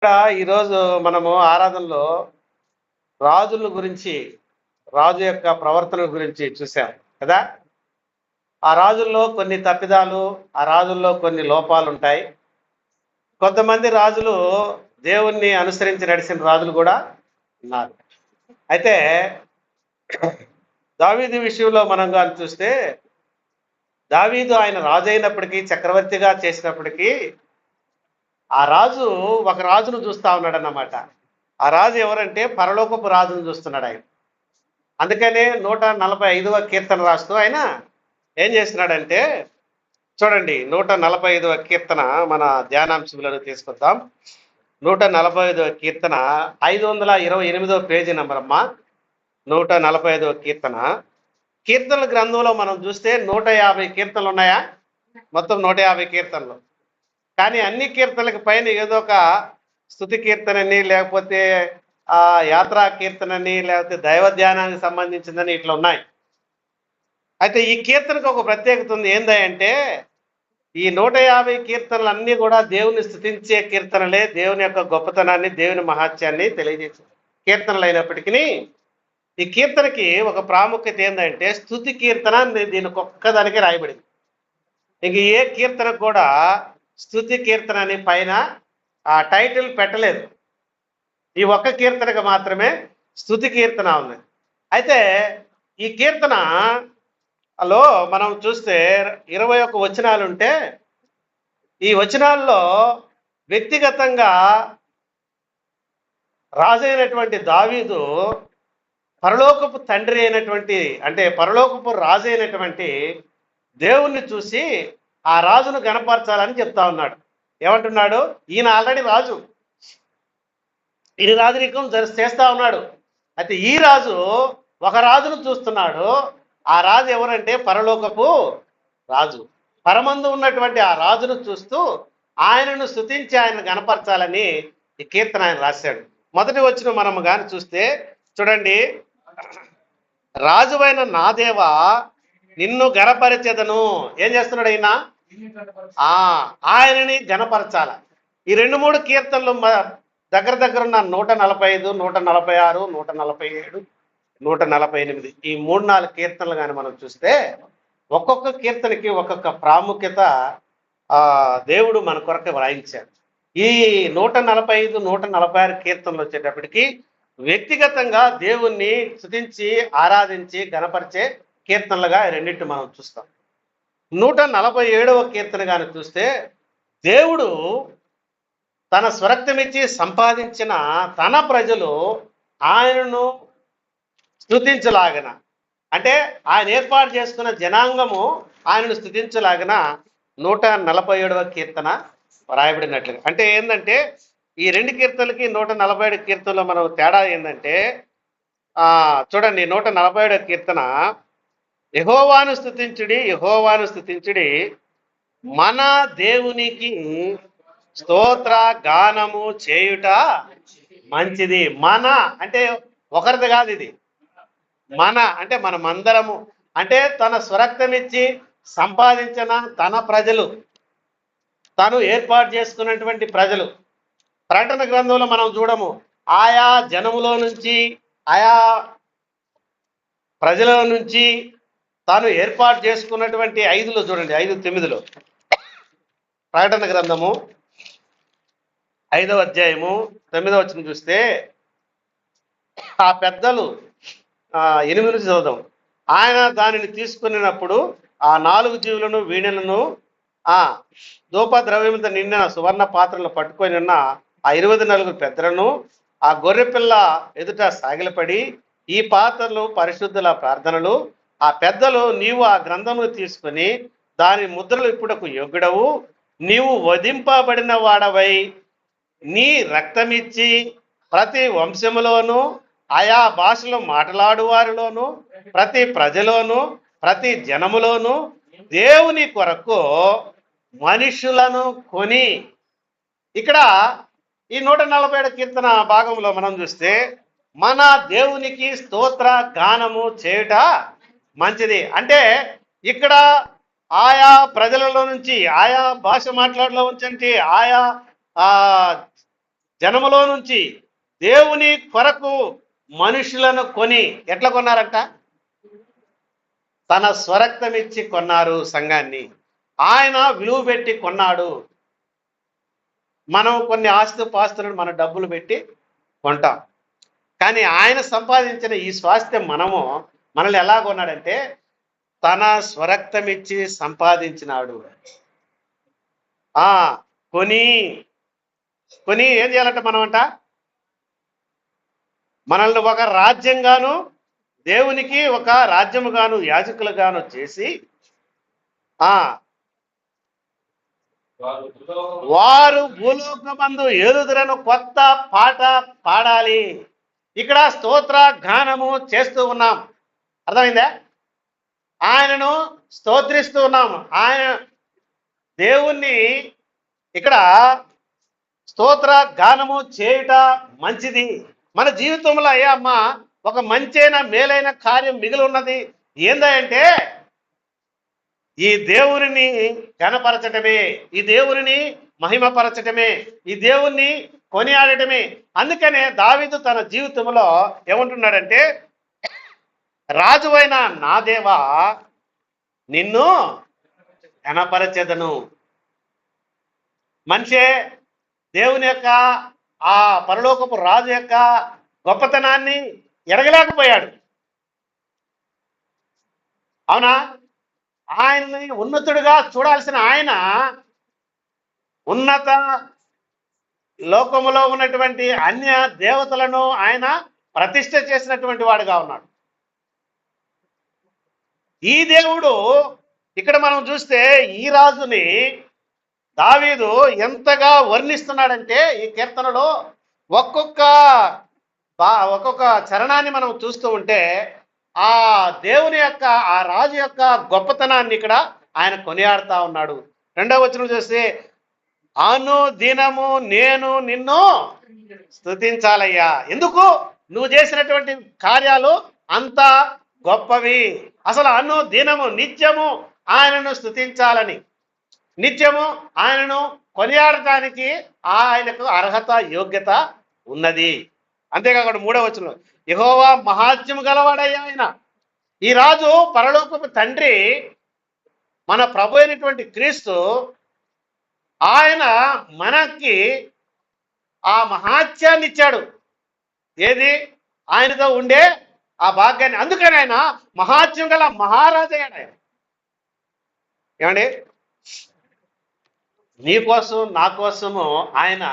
ఇక్కడ ఈరోజు మనము ఆరాధనలో రాజుల గురించి, రాజు యొక్క ప్రవర్తన గురించి చూసాం కదా. ఆ రాజుల్లో కొన్ని తప్పిదాలు, ఆ రాజుల్లో కొన్ని లోపాలు ఉంటాయి. కొంతమంది రాజులు దేవుణ్ణి అనుసరించి నడిచిన రాజులు కూడా ఉన్నారు. అయితే దావీదు విషయంలో మనం కానీ చూస్తే, దావీదు ఆయన రాజు అయినప్పటికీ, చక్రవర్తిగా చేసినప్పటికీ, ఆ రాజు ఒక రాజును చూస్తా ఉన్నాడు అన్నమాట. ఆ రాజు ఎవరంటే పరలోకపు రాజును చూస్తున్నాడు ఆయన. అందుకనే 145వ కీర్తన రాస్తూ ఆయన ఏం చేస్తున్నాడంటే, చూడండి 145వ కీర్తన మన ధ్యానాంశంలో తీసుకొద్దాం. 145వ కీర్తన 528వ పేజీ నెంబర్ అమ్మా. 145వ కీర్తన. కీర్తనల గ్రంథంలో మనం చూస్తే 150 కీర్తనలు ఉన్నాయా? మొత్తం 150 కీర్తనలు. కానీ అన్ని కీర్తనలకు పైన ఏదో ఒక స్తుతి కీర్తనని, లేకపోతే యాత్రా కీర్తనని, లేకపోతే దైవ ధ్యానానికి సంబంధించిందని ఇట్లా ఉన్నాయి. అయితే ఈ కీర్తనకు ఒక ప్రత్యేకత ఉంది. ఏందంటే ఈ 150 కీర్తనలు అన్నీ కూడా దేవుని స్తుతించే కీర్తనలే, దేవుని యొక్క గొప్పతనాన్ని, దేవుని మహాత్యాన్ని తెలియజేసే కీర్తనలు అయినప్పటికీ, ఈ కీర్తనకి ఒక ప్రాముఖ్యత ఏంటంటే స్తుతి కీర్తన దీనికి ఒక్కదానికి రాయబడింది. ఇంక ఏ కీర్తనకు కూడా స్తుతి కీర్తన అని పైన ఆ టైటిల్ పెట్టలేదు. ఈ ఒక్క కీర్తనకు మాత్రమే స్తుతి కీర్తన ఉంది. అయితే ఈ కీర్తనలో మనం చూస్తే 21 వచనాలు ఉంటే, ఈ వచనాల్లో వ్యక్తిగతంగా రాజైనటువంటి దావీదు పరలోకపు తండ్రి అయినటువంటి, అంటే పరలోకపు రాజు అయినటువంటి దేవుణ్ణి చూసి ఆ రాజును గణపరచాలని చెప్తా ఉన్నాడు. ఏమంటున్నాడు? ఈయన ఆల్రెడీ రాజు, ఈయన రాజరికం చేస్తా ఉన్నాడు. అయితే ఈ రాజు ఒక రాజును చూస్తున్నాడు. ఆ రాజు ఎవరంటే పరలోకపు రాజు. పరమందు ఉన్నటువంటి ఆ రాజును చూస్తూ ఆయనను స్తుతించి ఆయన గణపరచాలని ఈ కీర్తన ఆయన రాశాడు. మొదటి వచ్చిన మనం కానీ చూస్తే చూడండి, రాజువైన నా దేవా నిన్ను గణపరిచెదను. ఏం చేస్తున్నాడు ఈయన? ఆయనని గణపరచాల. ఈ 2-3 కీర్తనలు దగ్గర ఉన్న 145, 146, 147, 148 ఈ 3-4 కీర్తనలు కానీ మనం చూస్తే ఒక్కొక్క కీర్తనకి ఒక్కొక్క ప్రాముఖ్యత దేవుడు మన కొరకు వ్రాయించాడు. ఈ 145, 146 కీర్తనలు వచ్చేటప్పటికి వ్యక్తిగతంగా దేవుణ్ణి స్తుతించి ఆరాధించి గణపరిచే కీర్తనలుగా రెండింటి మనం చూస్తాం. 147వ కీర్తన కానీ చూస్తే, దేవుడు తన స్వరక్తమిచ్చి సంపాదించిన తన ప్రజలు ఆయనను స్తుతించలాగన, అంటే ఆయన ఏర్పాటు చేసుకున్న జనాంగము ఆయనను స్తుతించలాగన 147వ కీర్తన రాయబడినట్లుగా. అంటే ఏంటంటే ఈ 2 కీర్తనలకి 147 కీర్తనలో మనం తేడా ఏంటంటే, చూడండి 147వ కీర్తన, యెహోవాను స్తుతించుడి, యెహోవాను స్తుతించుడి, మన దేవునికి స్తోత్ర గానము చేయుట మంచిది. మన అంటే ఒకరిది కాదు, ఇది మన అంటే మనమందరము, అంటే తన స్వరక్తమిచ్చి సంపాదించిన తన ప్రజలు, తను ఏర్పాటు చేసుకున్నటువంటి ప్రజలు. ప్రకటన గ్రంథంలో మనం చూడము, ఆయా జనములో నుంచి, ఆయా ప్రజల నుంచి తాను ఏర్పాటు చేసుకున్నటువంటి 5లో చూడండి, 5:9 ప్రకటన గ్రంథము 5వ అధ్యాయము 9వ వచనం చూస్తే, ఆ పెద్దలు 8 నుంచి చదువుదాం. ఆయన దానిని తీసుకున్నప్పుడు ఆ 4 జీవులను, వీణలను, ధూపద్రవ్యముతో నిండిన సువర్ణ పాత్రలు పట్టుకొని ఉన్న ఆ 24 పెద్దలను ఆ గొర్రెపిల్ల ఎదుట సాగిలపడి, ఈ పాత్రలు పరిశుద్ధుల ప్రార్థనలు. ఆ పెద్దలు, నీవు ఆ గ్రంథమును తీసుకుని దాని ముద్రలు ఇప్పుడకు యోగ్యుడవు, నీవు వధింపబడిన వాడవై నీ రక్తమిచ్చి ప్రతి వంశములోను, ఆయా భాషలో మాట్లాడు వారిలోను, ప్రతి ప్రజలోను, ప్రతి జనములోను దేవుని కొరకు మనుషులను కొని. ఇక్కడ ఈ 147 కీర్తన భాగంలో మనం చూస్తే, మన దేవునికి స్తోత్ర గానము చేయుట మంచిది. అంటే ఇక్కడ ఆయా ప్రజలలో నుంచి, ఆయా భాష మాట్లాడలో ఉంచండి, ఆయా జనములో నుంచి దేవుని కొరకు మనుషులను కొని ఎట్లా కొన్నారంట? తన స్వరక్తం ఇచ్చి కొన్నారు సంఘాన్ని. ఆయన విలువ పెట్టి కొన్నాడు. మనం కొన్ని ఆస్తిపాస్తులను మన డబ్బులు పెట్టి కొంటాం. కానీ ఆయన సంపాదించిన ఈ స్వాస్థ్యం మనల్ని ఎలా కొన్నాడంటే తన స్వరక్తం ఇచ్చి సంపాదించినాడు. కొని ఏం చేయాలంట? మనల్ని ఒక రాజ్యంగాను, దేవునికి ఒక రాజ్యముగాను, యాజకులుగాను చేసి వారు భూలోకమందు ఏలుదురను కొత్త పాట పాడాలి. ఇక్కడ స్తోత్ర గానము చేస్తూ ఉన్నాం. అర్థమైందా? ఆయనను స్తోత్రిస్తూ ఉన్నాం. ఆయన దేవుణ్ణి ఇక్కడ స్తోత్ర గానము చేయుట మంచిది. మన జీవితంలో అమ్మ ఒక మంచైన మేలైన కార్యం మిగిలి ఉన్నది. ఏందంటే ఈ దేవుని ఘనపరచటమే, ఈ దేవుని మహిమపరచటమే, ఈ దేవుణ్ణి కొనియాడటమే. అందుకనే దావీదు తన జీవితంలో ఏమంటున్నాడంటే, రాజువైన నా దేవా నిన్ను ఘనపరచెదను. మనిషే దేవుని యొక్క ఆ పరలోకపు రాజు యొక్క గొప్పతనాన్ని ఎరగలేకపోయాడు. అవునా? ఆయన్ని ఉన్నతుడిగా చూడాల్సిన ఆయన ఉన్నత లోకములో ఉన్నటువంటి అన్య దేవతలను ఆయన ప్రతిష్ఠ చేసినటువంటి వాడుగా ఉన్నాడు. ఈ దేవుడు ఇక్కడ మనం చూస్తే ఈ రాజుని దావీదు ఎంతగా వర్ణిస్తున్నాడంటే ఈ కీర్తనలో ఒక్కొక్క చరణాన్ని మనం చూస్తూ ఉంటే ఆ దేవుని యొక్క ఆ రాజు యొక్క గొప్పతనాన్ని ఇక్కడ ఆయన కొనియాడుతా ఉన్నాడు. 2వ వచనం చూస్తే దినము నేను నిన్ను స్తుతించాలయ్యా. ఎందుకు? నువ్వు చేసినటువంటి కార్యాలు అంత గొప్పవి. అసలు దినము నిత్యము ఆయనను స్తుతించాలని, నిత్యము ఆయనను కొనియాడటానికి ఆయనకు అర్హత యోగ్యత ఉన్నది. అంతేకాకుండా 3వ వచనంలో యెహోవా మహాత్మ్యము గలవాడయ్యా. ఆయన ఈ రాజు పరలోకపు తండ్రి, మన ప్రభు అయినటువంటి క్రీస్తు, ఆయన మనకి ఆ మహాత్యాన్ని ఇచ్చాడు. ఏది? ఆయనతో ఉండే ఆ భాగ్యాన్ని. అందుకని ఆయన మహాత్యం గల మహారాజు అయ్యాడు. ఆయన ఏమండి? నీ కోసం నా కోసము ఆయన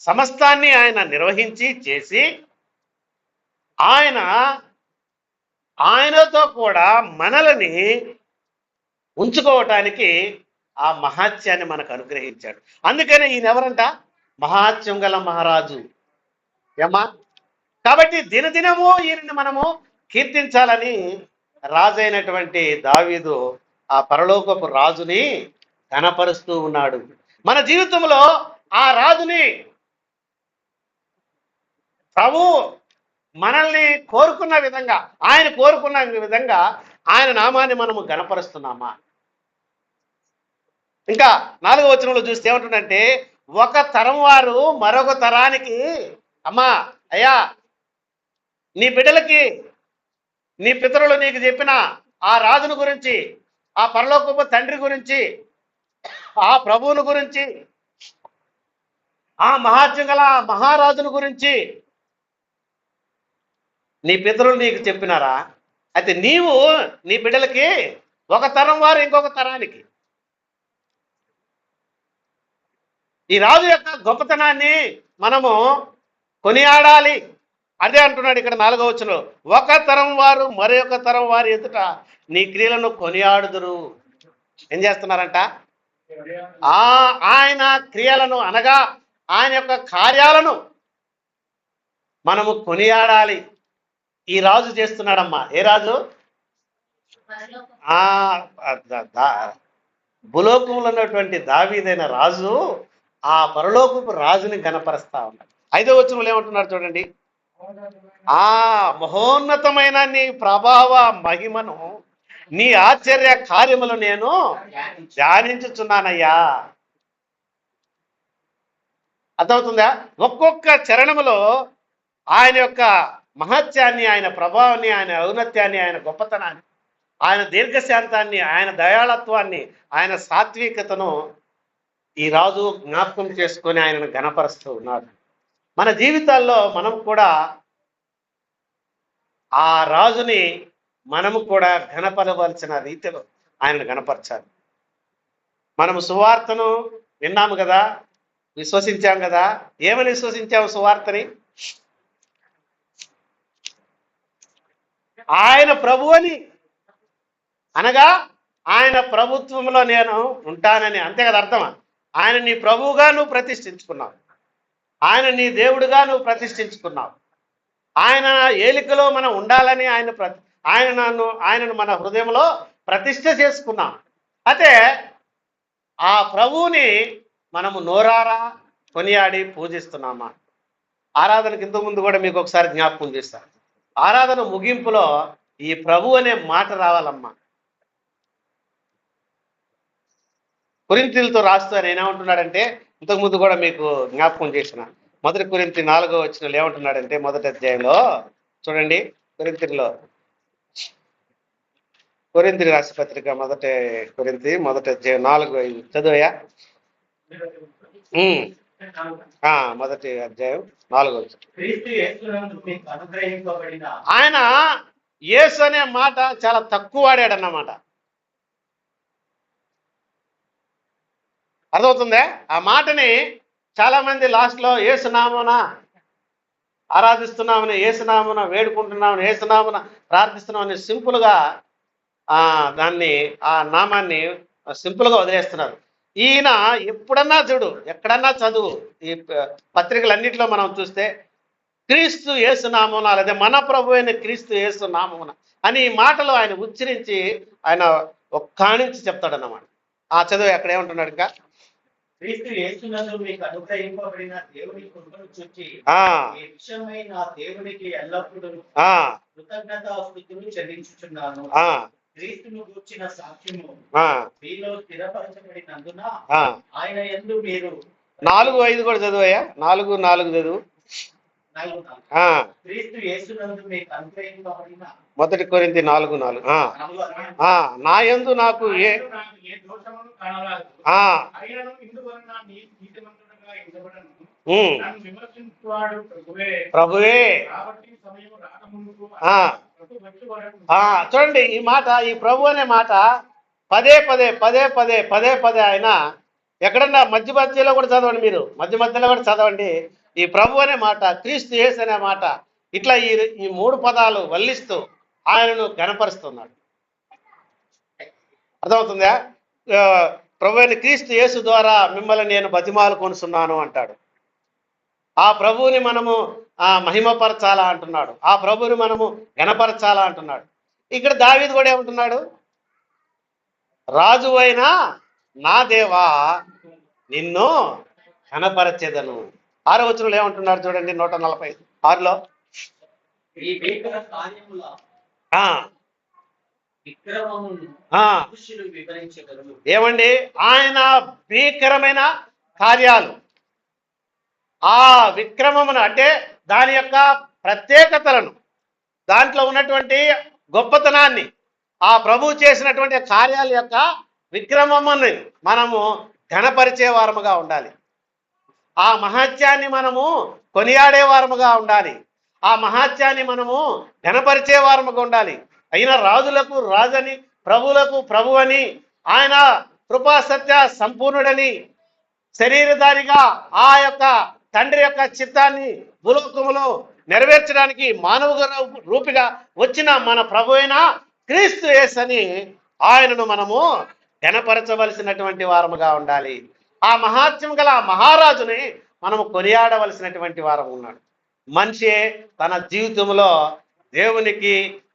సమస్తాన్ని ఆయన నిర్వహించి చేసి ఆయనతో కూడా మనల్ని ఉంచుకోవటానికి ఆ మహాత్యాన్ని మనకు అనుగ్రహించాడు. అందుకనే ఈయన ఎవరంట? మహాత్యం గల మహారాజు. ఏమ్మా? కాబట్టి దినదినము ఈయనని మనము కీర్తించాలని రాజైనటువంటి దావీదు ఆ పరలోకపు రాజుని కనపరుస్తూ ఉన్నాడు. మన జీవితంలో ఆ రాజుని ప్రభు మనల్ని కోరుకున్న విధంగా, ఆయన కోరుకున్న విధంగా ఆయన నామాన్ని మనము గణపరుస్తున్నామా? ఇంకా 4వ వచనంలో చూస్తే ఏమంటుందంటే, ఒక తరం వారు మరొక తరానికి అమ్మా అయ్యా నీ బిడ్డలకి నీ పితరులు నీకు చెప్పిన ఆ రాజును గురించి, ఆ పరలోకపు తండ్రి గురించి, ఆ ప్రభువును గురించి, ఆ మహాత్యం గల మహారాజును గురించి నీ పితరులు నీకు చెప్పినారా? అయితే నీవు నీ బిడ్డలకి ఒక తరం వారు ఇంకొక తరానికి ఈ రాజు యొక్క గొప్పతనాన్ని మనము కొనియాడాలి. అదే అంటున్నాడు ఇక్కడ 4వ వచనంలో, ఒక తరం వారు మరొక తరం వారి ఎదుట నీ క్రియలను కొనియాడుదురు. ఏం చేస్తున్నారంట? ఆయన క్రియలను అనగా ఆయన యొక్క కార్యాలను మనము కొనియాడాలి. ఈ రాజు చేస్తున్నాడమ్మా. ఏ రాజు? భూలోకంలో ఉన్నటువంటి దావీదైన రాజు ఆ పరలోకపు రాజుని గణపరుస్తా ఉన్నాడు. 5వ వచనంలో ఏమంటున్నారు చూడండి, ఆ మహోన్నతమైన నీ ప్రభావ మహిమను, నీ ఆశ్చర్య కార్యములు నేను ధ్యానించుచున్నానయ్యా. అర్థమవుతుందా? ఒక్కొక్క చరణములో ఆయన యొక్క మహత్యాన్ని, ఆయన ప్రభావాన్ని, ఆయన ఔన్నత్యాన్ని, ఆయన గొప్పతనాన్ని, ఆయన దీర్ఘశాంతాన్ని, ఆయన దయాళత్వాన్ని, ఆయన సాత్వికతను ఈ రాజు జ్ఞాపకం చేసుకొని ఆయనను ఘనపరుస్తూ ఉన్నాడు. మన జీవితాల్లో మనం కూడా ఆ రాజుని మనము కూడా ఘనపరవలసిన రీతిలో ఆయనను ఘనపరచాలి. మనము సువార్తను విన్నాము కదా, విశ్వసించాం కదా. ఏమని విశ్వసించాము సువార్తని? ఆయన ప్రభు అని, అనగా ఆయన ప్రభుత్వంలో నేను ఉంటానని, అంతే కదా అర్థమా? ఆయన నీ ప్రభువుగా నువ్వు ప్రతిష్ఠించుకున్నావు, ఆయన నీ దేవుడుగా నువ్వు ప్రతిష్ఠించుకున్నావు, ఆయన ఏలికలో మనం ఉండాలని ఆయనను మన హృదయంలో ప్రతిష్ఠ చేసుకున్నాం. అయితే ఆ ప్రభువుని మనము నోరారా కొనియాడి పూజిస్తున్నామా? ఆరాధనకి ఇంతకు ముందు కూడా మీకు ఒకసారి జ్ఞాపకం చేస్తాను. ఆరాధన ముగింపులో ఈ ప్రభు అనే మాట రావాలమ్మా. కొరింథీయులతో రాస్తూ ఆయన ఏమంటున్నాడంటే, ఇంతకు ముందు కూడా మీకు జ్ఞాపకం చేసిన 1 కొరింథీ 4వ వచనంలో ఏమంటున్నాడంటే, మొదటి అధ్యాయంలో చూడండి. కొరింథీ రాసిన పత్రిక 1 కొరింథీ 1వ అధ్యాయం 4-5 చదువయ్యా. 1వ అధ్యాయం 4వ వచనం. ఆయన యేసు అనే మాట చాలా తక్కువ వాడాడు అన్నమాట. అర్థమవుతుందే? ఆ మాటని చాలా మంది లాస్ట్లో యేసునామమున ఆరాధిస్తున్నామని, యేసునామమున వేడుకుంటున్నామని, యేసునామమున ప్రార్థిస్తున్నామని సింపుల్గా దాన్ని, ఆ నామాన్ని సింపుల్గా వదిలేస్తున్నారు. ఈయన ఎప్పుడన్నా చూడు, ఎక్కడన్నా చదువు, ఈ పత్రికలన్నింటిలో మనం చూస్తే క్రీస్తు యేసునామమున, లేదా మన ప్రభు అయిన క్రీస్తు యేసునామమున అని ఈ మాటలు ఆయన ఉచ్చరించి ఆయన ఒక్కాణించి చెప్తాడన్నమాట. ఆ చదువు ఎక్కడ ఏమంటున్నాడు ఇంకా? క్రీస్తు యేసునందు మీకు అనుగ్రహింపబడిన దేవుని కృపను చూచి ఈ విషయమై నా దేవునికి ఎల్లప్పుడూ కృతజ్ఞతాస్తుతులు చెల్లించుచున్నాను. క్రీస్తును గూర్చిన సాక్ష్యము మీలో స్థిరపరచబడినందున ఆయన యందు మీరు 4:5 కూడా చదువయ్యా. 4:4 చదువు. క్రీస్తు యేసునందు మీకు అనుగ్రహింపబడిన 1 కొరింథీ 4:4 నా యందు నాకు ఏ దోషమును కానరాదు. ఆయనను ఇందువలన నీతిమంతుడుగా ఎంచబడను. నన్ను విమర్శించువాడు ప్రభువే. కాబట్టి సమయం రాకముందు చూడండి ఈ మాట, ఈ ప్రభు అనే మాట పదే పదే ఆయన ఎక్కడన్నా మధ్యలో కూడా చదవండి, మీరు మధ్యలో కూడా చదవండి. ఈ ప్రభు అనే మాట, క్రీస్తు యేసు అనే మాట, ఇట్లా ఈ 3 పదాలు వల్లిస్తూ ఆయనను ఘనపరుస్తున్నాడు. అర్థమవుతుందా? ప్రభు అయిన క్రీస్తు యేసు ద్వారా మిమ్మల్ని నేను బతిమాలు కొనుస్తున్నాను అంటాడు. ఆ ప్రభువుని మనము మహిమపరచాలా అంటున్నాడు. ఆ ప్రభువుని మనము ఘనపరచాలా అంటున్నాడు. ఇక్కడ దావీదు కూడా ఏమంటున్నాడు? రాజు అయినా నా దేవా నిన్ను ఘనపరచెదను. 6వ వచనంలో ఏమంటున్నాడు చూడండి, 146లో. ఏమండి? ఆయన భీకరమైన కార్యాలు, ఆ విక్రమమును అంటే దాని యొక్క ప్రత్యేకతలను, దాంట్లో ఉన్నటువంటి గొప్పతనాన్ని, ఆ ప్రభువు చేసినటువంటి కార్యాల యొక్క విక్రమముని మనము ఘనపరిచే వారముగా ఉండాలి. ఆ మహత్యాన్ని మనము కొనియాడే వారముగా ఉండాలి. ఆ మహత్యాన్ని మనము ఘనపరిచే వారముగా ఉండాలి. అయినా రాజులకు రాజని, ప్రభువులకు ప్రభు అని, ఆయన కృపా సత్య సంపూర్ణుడని, శరీరధారిగా ఆ యొక్క తండ్రి యొక్క చిత్తాన్ని భూలోకములో నెరవేర్చడానికి మానవ రూపిగా వచ్చిన మన ప్రభు అయిన క్రీస్తు యేసు అని ఆయనను మనము ఘనపరచవలసినటువంటి వారముగా ఉండాలి. ఆ మహాత్మ్యం గల ఆ మహారాజుని మనము కొనియాడవలసినటువంటి వారం ఉన్నాడు. మనిషి తన జీవితంలో దేవునికి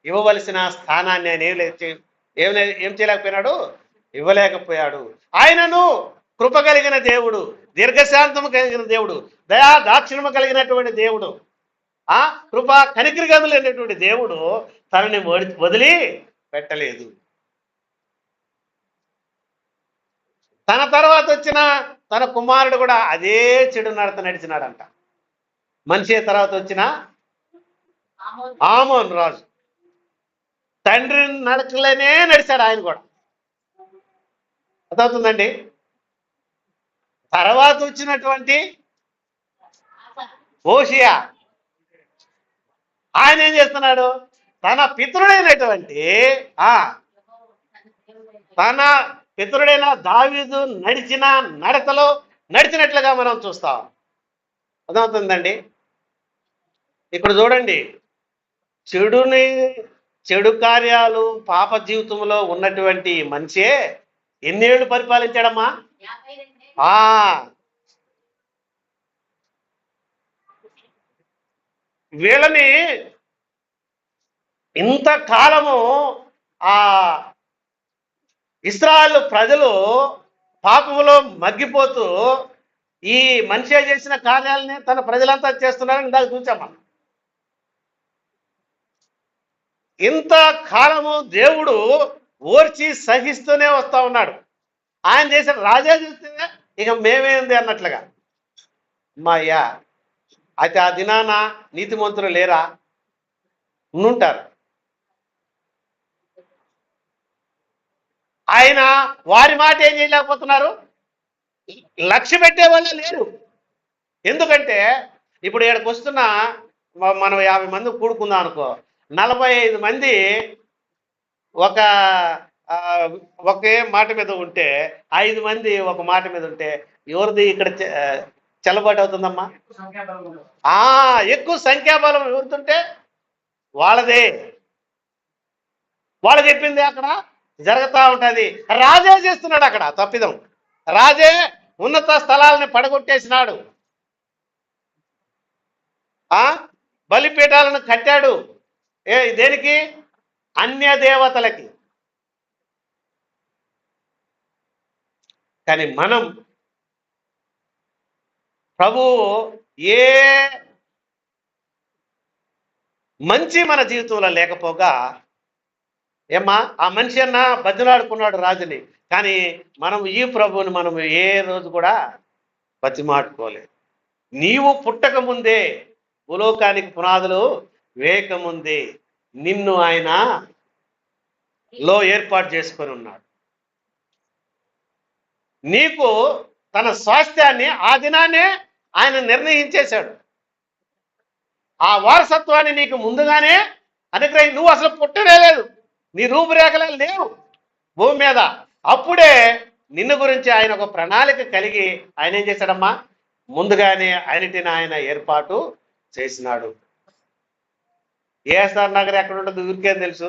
ఇవ్వవలసిన స్థానాన్ని ఆయన ఏం చేయలేకపోయినాడు, ఇవ్వలేకపోయాడు. ఆయనను కృప కలిగిన దేవుడు, దీర్ఘశాంతము కలిగిన దేవుడు, దయా దాక్షిణము కలిగినటువంటి దేవుడు, కృప కనికరిగములైనటువంటి దేవుడు తనని వదిలి పెట్టలేదు. తన తర్వాత వచ్చిన తన కుమారుడు కూడా అదే చెడు నడత నడిచినాడంట. మనిషి తర్వాత వచ్చిన ఆమోన్ రాజు తండ్రి నడకలేనే నడిచాడు ఆయన కూడా. అర్థమవుతుందండి. తర్వాత వచ్చినటువంటి ఓషియా ఆయన ఏం చేస్తున్నాడు? తన పితరుడైనటువంటి తన పితరుడైన దావీదు నడిచిన నడతలో నడిచినట్లుగా మనం చూస్తాం. అర్థమవుతుందండి. ఇక్కడ చూడండి, చెడు కార్యాలు పాప జీవితంలో ఉన్నటువంటి మనిషే ఎన్నేళ్ళు పరిపాలించాడమ్మా? వీళ్ళని ఇంతకాలము ఆ ఇశ్రాయేలు ప్రజలు పాపములో మగ్గిపోతూ ఈ మనిషి చేసిన కార్యాలని తన ప్రజలంతా చేస్తున్నారని ఇందాక చూసామా. ఇంత కాలము దేవుడు ఓర్చి సహిస్తూనే వస్తా ఉన్నాడు. ఆయన చేసిన రాజా చూస్తే ఇక మేమేంది అన్నట్లుగా. అయ్యా, అయితే ఆ దినాన నీతిమంతులు లేరా? ఉండుంటారు. ఆయన వారి మాట ఏం చేయలేకపోతున్నారు, లక్ష్య పెట్టే వాళ్ళే లేరు. ఎందుకంటే ఇప్పుడు ఇక్కడికి వస్తున్న మనం 50 మంది కూడుకుందాం అనుకో, 45 మంది ఒకే మాట మీద ఉంటే, 5 మంది ఒక మాట మీద ఉంటే ఎవరిది ఇక్కడ చెల్లబాటు అవుతుందమ్మా? ఎక్కువ సంఖ్యాబలం ఎవరుతుంటే వాళ్ళదే. వాళ్ళు చెప్పింది అక్కడ జరుగుతూ ఉంటుంది. రాజే చేస్తున్నాడు అక్కడ తప్పిదం. రాజే ఉన్నత స్థలాలని పడగొట్టేసినాడు, బలిపీఠాలను కట్టాడు. దేనికి? అన్య దేవతలకి. కానీ మనం ప్రభువు ఏ మంచి మన జీవితంలో లేకపోగా ఏమ్మా ఆ మనిషి అన్న బతిలాడుకున్నాడు రాజుని, కానీ మనం ఈ ప్రభువుని మనం ఏ రోజు కూడా బతిమాడుకోలేదు. నీవు పుట్టక ముందే, భూలోకానికి పునాదులు వేయకముందే నిన్ను ఆయన లో ఏర్పాటు చేసుకొని ఉన్నాడు. నీకు తన స్వాస్థ్యాన్ని ఆ దినాన్నే ఆయన నిర్ణయించేశాడు. ఆ వారసత్వాన్ని నీకు ముందుగానే నువ్వు అసలు పుట్టనే లేదు, నీ రూపురేఖలే లేవు భూమి మీద. అప్పుడే నిన్ను గురించి ఆయన ఒక ప్రణాళిక కలిగి ఆయన ఏం చేశాడమ్మా? ముందుగానే అన్నిటిని ఆయన ఏర్పాటు చేసినాడు. ఏఎస్ఆర్ నగర్ ఎక్కడ ఉంటుంది ఊరికేం తెలుసు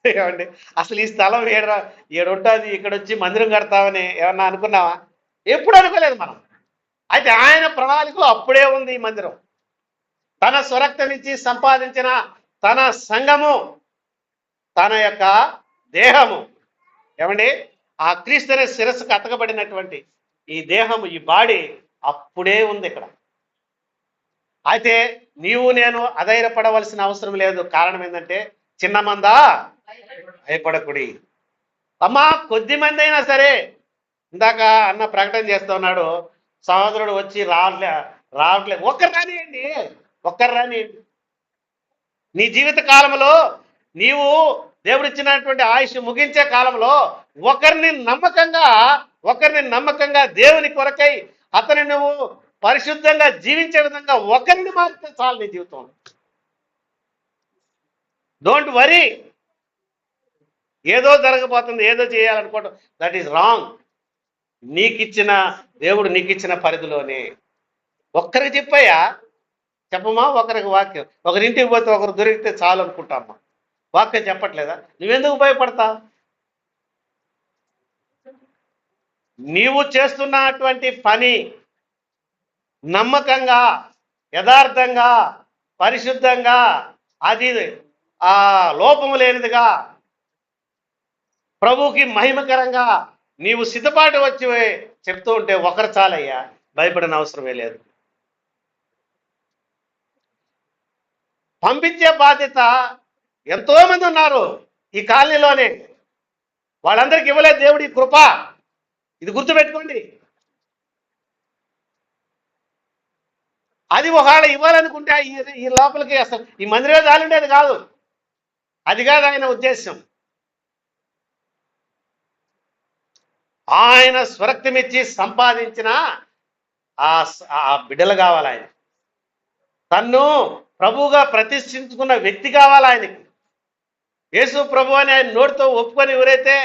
ఏమండి? అసలు ఈ స్థలం ఏడుంటుంది, ఇక్కడ వచ్చి మందిరం కడతామని ఏమన్నా అనుకున్నావా? ఎప్పుడు అనుకోలేదు మనం. అయితే ఆయన ప్రణాళికలో అప్పుడే ఉంది ఈ మందిరం. తన స్వరక్తమిచ్చి సంపాదించిన తన సంఘము, తన యొక్క దేహము, ఏమండి ఆ క్రీస్తునే శిరస్సుకు అతకబడినటువంటి ఈ దేహము, ఈ బాడీ అప్పుడే ఉంది ఇక్కడ. అయితే నీవు నేను అధైర్యపడవలసిన అవసరం లేదు. కారణం ఏంటంటే, చిన్న మందా భయపడకుడి. అమ్మా కొద్ది మంది అయినా సరే, ఇందాక అన్న ప్రకటన చేస్తూ ఉన్నాడు, సహోదరుడు వచ్చి రావట్లే. ఒక్కరు రానియండి. నీ జీవిత కాలంలో నీవు దేవుడిచ్చినటువంటి ఆయుష్ ముగించే కాలంలో ఒకరిని నమ్మకంగా దేవుని కొరకై అతని నువ్వు పరిశుద్ధంగా జీవించే విధంగా ఒకరిని మారితే చాలు నీ జీవితం. Don't worry. ఏదో జరగబోతుంది, ఏదో చేయాలనుకోవటం, దట్ ఈస్ రాంగ్. దేవుడు నీకిచ్చిన పరిధిలోనే ఒక్కరికి చెప్పమా? ఒకరికి వాక్యం, ఒకరింటికి పోతే ఒకరు దొరికితే చాలు అనుకుంటామ్మా. వాక్యం చెప్పట్లేదా? నువ్వెందుకు భయపడతావు? నీవు చేస్తున్నటువంటి పని నమ్మకంగా, యథార్థంగా, పరిశుద్ధంగా, అది లోపము లేనిదిగా, ప్రభువుకి మహిమకరంగా నీవు సిద్ధపాటు వచ్చి చెప్తూ ఉంటే ఒకరు చాలయ్యా, భయపడిన అవసరమే లేదు. పంపించే బాధ్యత ఎంతో మంది ఉన్నారు ఈ కాలనీలోనే, వాళ్ళందరికీ ఇవ్వలేదు దేవుడి కృప. ఇది గుర్తుపెట్టుకోండి. అది ఒకవేళ ఇవ్వాలనుకుంటే ఈ లోపలికి అసలు ఈ మందిరమే చాలుండేది కాదు. అది కాదు ఆయన ఉద్దేశం. ఆయన స్వరక్తమిచ్చి సంపాదించిన ఆ బిడ్డలు కావాలి ఆయన. తన్ను ప్రభువుగా ప్రతిష్ఠించుకున్న వ్యక్తి కావాలి ఆయనకి. యేసు ప్రభు అని ఆయన నోటితో ఒప్పుకొని ఎవరైతే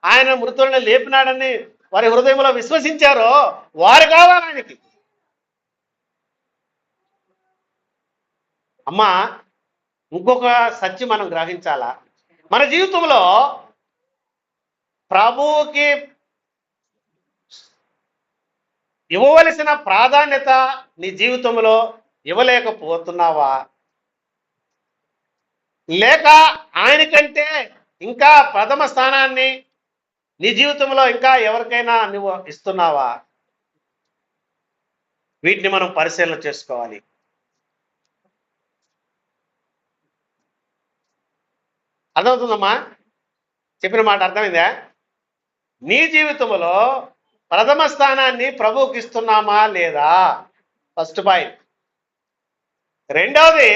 ఆయన మృతులను లేపినాడని వారి హృదయంలో విశ్వసించారో వారు కావాలి ఆయనకి. అమ్మా, ఇంకొక సత్యం మనం గ్రహించాలా, మన జీవితంలో ప్రభువుకి ఇవ్వవలసిన ప్రాధాన్యత నీ జీవితంలో ఇవ్వలేకపోతున్నావా? లేక ఆయనకంటే ఇంకా ప్రథమ స్థానాన్ని నీ జీవితంలో ఇంకా ఎవరికైనా నువ్వు ఇస్తున్నావా? వీటిని మనం పరిశీలన చేసుకోవాలి. అర్థమవుతుందమ్మా? చెప్పిన మాట అర్థమైందా? నీ జీవితంలో ప్రథమ స్థానాన్ని ప్రభువుకి ఇస్తున్నామా లేదా? First point. రెండవది,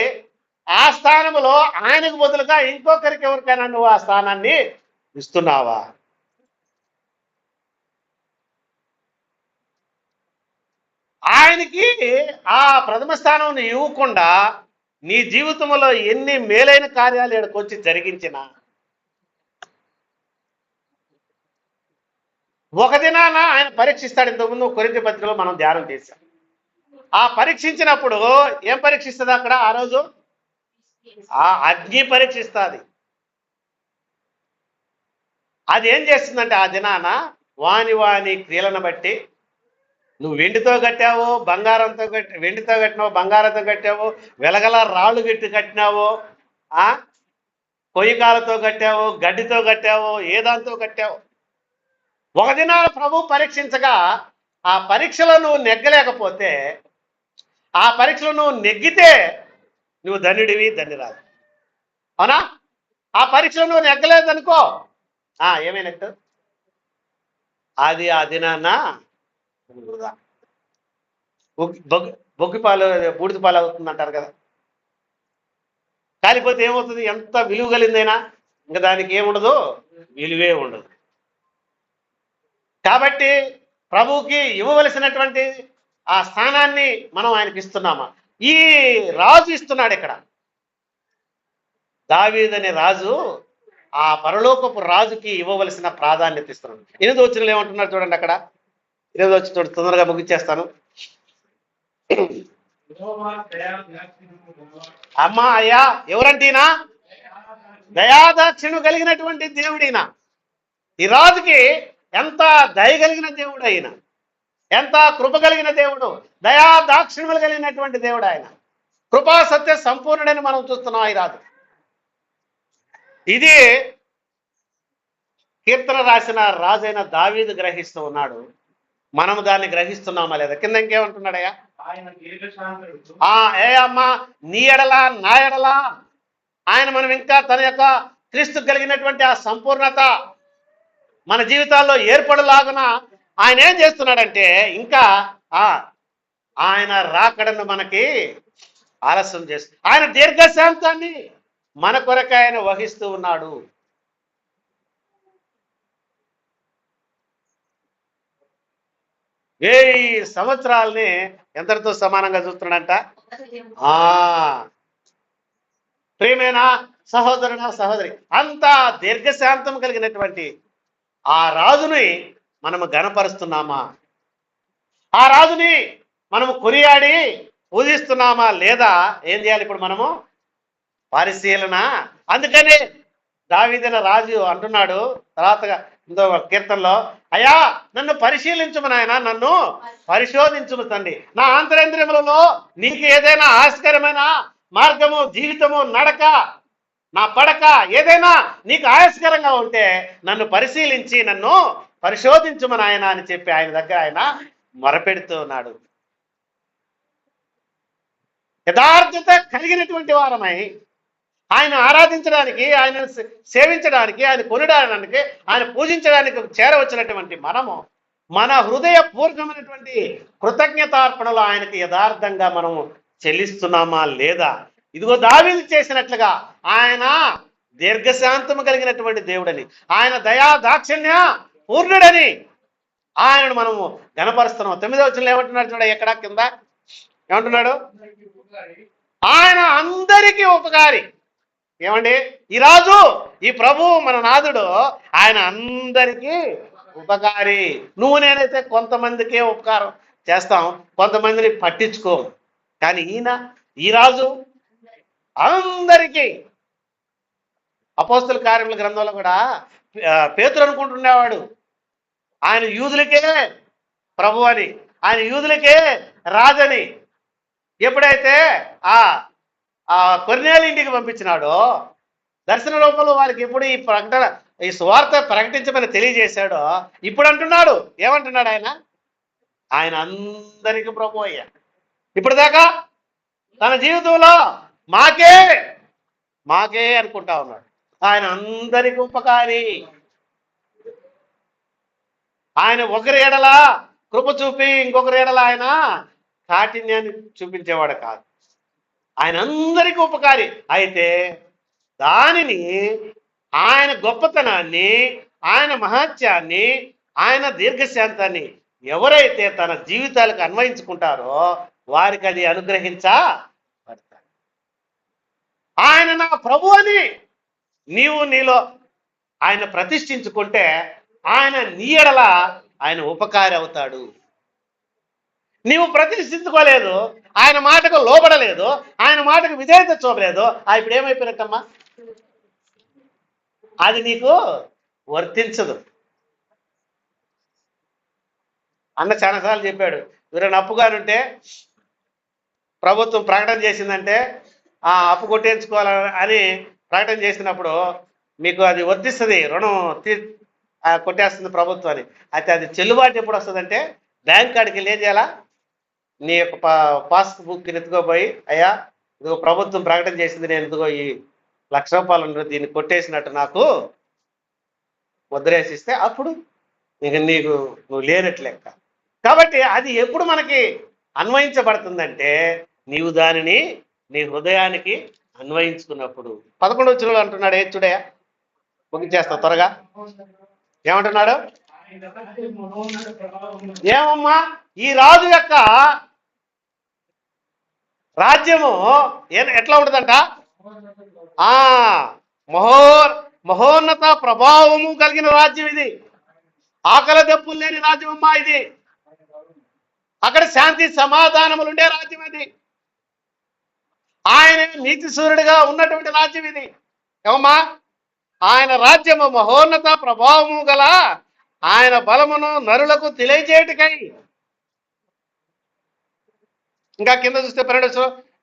ఆ స్థానంలో ఆయనకు బదులుగా ఇంకొకరికి ఎవరికైనా నువ్వు ఆ స్థానాన్ని ఇస్తున్నావా? ఆయనకి ఆ ప్రథమ స్థానం ఇవ్వకుండా నీ జీవితంలో ఎన్ని మేలైన కార్యాలు ఇక్కడికొచ్చి జరిగించిన ఒక దినాన ఆయన పరీక్షిస్తాడు. ఇంతకుముందు కొరింథీ పత్రికలో మనం ధ్యానం చేశాం. ఆ పరీక్షించినప్పుడు ఏం పరీక్షిస్తుంది అక్కడ? ఆ రోజు ఆ అగ్ని పరీక్షిస్తుంది. అది ఏం చేస్తుందంటే ఆ దినాన వాని క్రియలను బట్టి నువ్వు వెండితో కట్టావు, బంగారంతో వెండితో కట్టినావు, బంగారంతో కట్టావు, వెలగల రాళ్ళు గట్టి కట్టినావు, కొయ్యకాలతో కట్టావు, గడ్డితో కట్టావు, ఏ దాంతో కట్టావు. ఒక దినాన ప్రభు పరీక్షించగా ఆ పరీక్షలో నువ్వు నెగ్గలేకపోతే, ఆ పరీక్షలో నువ్వు నెగ్గితే నువ్వు ధన్యుడివి, ధన్యురాలు. అవునా? ఆ పరీక్షలో నువ్వు నెగ్గలేదనుకో, ఏమైనట్టు? అది ఆ దినాన బొగ్గి పాలు బూడిద పాలు అవుతుంది అంటారు కదా. కాలిపోతే ఏమవుతుంది? ఎంత విలువ కలిగిందైనా ఇంకా దానికి ఏముండదు, విలువే ఉండదు. కాబట్టి ప్రభువుకి ఇవ్వవలసినటువంటి ఆ స్థానాన్ని మనం ఆయనకి ఇస్తున్నామా? ఈ రాజు ఇస్తున్నాడు ఇక్కడ. దావీదు అనే రాజు ఆ పరలోకపు రాజుకి ఇవ్వవలసిన ప్రాధాన్యత ఇస్తున్నాడు. 8వ వచనంలో ఏమంటున్నారు చూడండి అక్కడ. 8వ వచనం తొందరగా ముగించేస్తాను. అమ్మా అయ్యా, ఎవరంటీనా? దయాదాక్షిణ్యం కలిగినటువంటి దేవుడినా. ఈ రాజుకి ఎంత దయ కలిగిన దేవుడు ఆయన, ఎంత కృప కలిగిన దేవుడు, దయాదాక్షిణ్యములు కలిగినటువంటి దేవుడు ఆయన. కృపా సత్య సంపూర్ణుడని మనం చూస్తున్నాం ఈ రాజు. ఇది కీర్తన రాసిన రాజైన దావీదు గ్రహిస్తూ ఉన్నాడు. మనము దాన్ని గ్రహిస్తున్నామా లేదా? కింద ఇంకేమంటున్నాడయ్యా? ఏ అమ్మా, నీ ఎడలా నా ఎడలా ఆయన మనం ఇంకా తన యొక్క క్రీస్తు కలిగినటువంటి ఆ సంపూర్ణత మన జీవితాల్లో ఏర్పడలాగున ఆయన ఏం చేస్తున్నాడంటే ఇంకా ఆయన రాకడను మనకి ఆలస్యం చేస్తుంది. ఆయన దీర్ఘశాంతాన్ని మన కొరకు ఆయన వహిస్తూ ఉన్నాడు. వెయ్యి సంవత్సరాలని ఎంతటితో సమానంగా చూస్తున్నాడంట. ప్రియమైన సహోదరుడా, సహోదరి, అంత దీర్ఘశాంతం కలిగినటువంటి ఆ రాజుని మనము గణపరుస్తున్నామా? ఆ రాజుని మనము కొనియాడి పూజిస్తున్నామా లేదా? ఏం చేయాలి ఇప్పుడు మనము? పరిశీలన. అందుకని దావీదైన రాజు అంటున్నాడు తర్వాతగా ఇంకో కీర్తనలో, అయ్యా నన్ను పరిశీలించుము నాయన, నన్ను పరిశోధించుము తండ్రి. నా ఆంతరేంద్రియములలో నీకు ఏదైనా ఆశ్చర్యమైన మార్గము, జీవితము, నడక, నా పడక ఏదైనా నీకు ఆయాస్కరంగా ఉంటే నన్ను పరిశీలించి నన్ను పరిశోధించుము నాయన అని చెప్పి ఆయన దగ్గర ఆయన మొరపెడుతూ ఉన్నాడు. యథార్థత కలిగినటువంటి వారమై ఆయన ఆరాధించడానికి, ఆయన సేవించడానికి, ఆయన కొనడానికి, ఆయన పూజించడానికి చేరవచ్చినటువంటి మనము మన హృదయపూర్వకమైనటువంటి కృతజ్ఞతార్పణలు ఆయనకి యథార్థంగా మనం చెల్లిస్తున్నామా లేదా? ఇదిగో దావీదు చేసినట్లుగా ఆయన దీర్ఘశాంతము కలిగినటువంటి దేవుడని, ఆయన దయా దాక్షిణ్య పూర్ణుడని ఆయనను మనము గణపరుస్తున్నాం. 9వ వచనంలో ఏమంటున్నాడు చూడ, ఎక్కడ కింద ఏమంటున్నాడు? ఆయన అందరికీ ఉపకారి. ఏమండి, ఈ రాజు, ఈ ప్రభు, మన నాథుడు ఆయన అందరికీ ఉపకారి. నువ్వు నేనైతే కొంతమందికే ఉపకారం చేస్తాం, కొంతమందిని పట్టించుకో. కానీ ఈ రాజు అందరికీ. అపోస్తల కార్యముల గ్రంథంలో కూడా పేతురు అనుకుంటున్నవాడు ఆయన యూదులకే ప్రభు అని, ఆయన యూదులకే రాజని. ఎప్పుడైతే ఆ కొర్నేలు ఇంటికి పంపించినాడో, దర్శన రూపంలో వారికి ఎప్పుడు ఈ సువార్త ప్రకటించమని తెలియజేశాడో, ఇప్పుడు అంటున్నాడు, ఏమంటున్నాడు ఆయన అందరికి ప్రభు అయ్యా. ఇప్పుడు దాకా తన జీవితంలో మాకే అనుకుంటా ఉన్నాడు. ఆయన అందరికి ఉపకారి. ఆయన ఒకరి ఎడల కృప చూపి ఇంకొకరి ఎడల ఆయన కాఠిన్యాన్ని చూపించేవాడు కాదు. ఆయన అందరికీ ఉపకారి. అయితే దానిని, ఆయన గొప్పతనాన్ని, ఆయన మహత్యాన్ని, ఆయన దీర్ఘశాంతాన్ని ఎవరైతే తన జీవితాలకు అన్వయించుకుంటారో వారికి అది అనుగ్రహించబడతారు. ఆయన నా ప్రభు అని నీలో ఆయన ప్రతిష్ఠించుకుంటే ఆయన నీ ఎడల ఆయన ఉపకారి అవుతాడు. నీవు ప్రతిష్ఠించుకోలేదు, ఆయన మాటకు లోబడలేదు, ఆయన మాటకు విధేయత చూపలేదు, ఇప్పుడు ఏమైపోయినట్టమ్మా? అది నీకు వర్తించదు. అన్న చాలాసార్లు చెప్పాడు, ఎవరైనా అప్పుగానుంటే ప్రభుత్వం ప్రకటన చేసిందంటే అప్పు కొట్టేయించుకోవాలని ప్రకటన చేసినప్పుడు మీకు అది వర్తిస్తుంది, రుణం కొట్టేస్తుంది ప్రభుత్వాన్ని. అయితే అది చెల్లుబాటు ఎప్పుడు వస్తుందంటే బ్యాంక్ కాడికి వెళ్ళి ఏం చేయాలా? నీ యొక్క పాస్బుక్ ఎత్తుకోపోయి, అయ్యా ఇదిగో ప్రభుత్వం ప్రకటన చేసింది, నేను ఇదిగో ఈ ₹1,00,000 దీన్ని కొట్టేసినట్టు నాకు ముద్రేసిస్తే అప్పుడు నువ్వు లేనట్లు లెక్క. కాబట్టి అది ఎప్పుడు మనకి అన్వయించబడుతుందంటే నీవు దానిని నీ హృదయానికి అన్వయించుకున్నప్పుడు. 11వ వచనంలో అంటున్నాడు, చూడయా ముగించేస్తా త్వరగా. ఏమంటున్నాడు? ఏమమ్మా, ఈ రాజు యొక్క రాజ్యము ఎట్లా ఉంటుందంట? మహోన్నత ప్రభావము కలిగిన రాజ్యం ఇది. ఆకలి దప్పులు లేని రాజ్యం అమ్మా ఇది. అక్కడ శాంతి సమాధానములు ఉండే రాజ్యం అది. ఆయన నీతి సూర్యుడిగా ఉన్నటువంటి రాజ్యం ఇది. ఏమమ్మా, ఆయన రాజ్యము మహోన్నత ప్రభావము గల ఆయన బలమును నరులకు తెలియజేయటకై. ఇంకా కింద చూస్తే 12,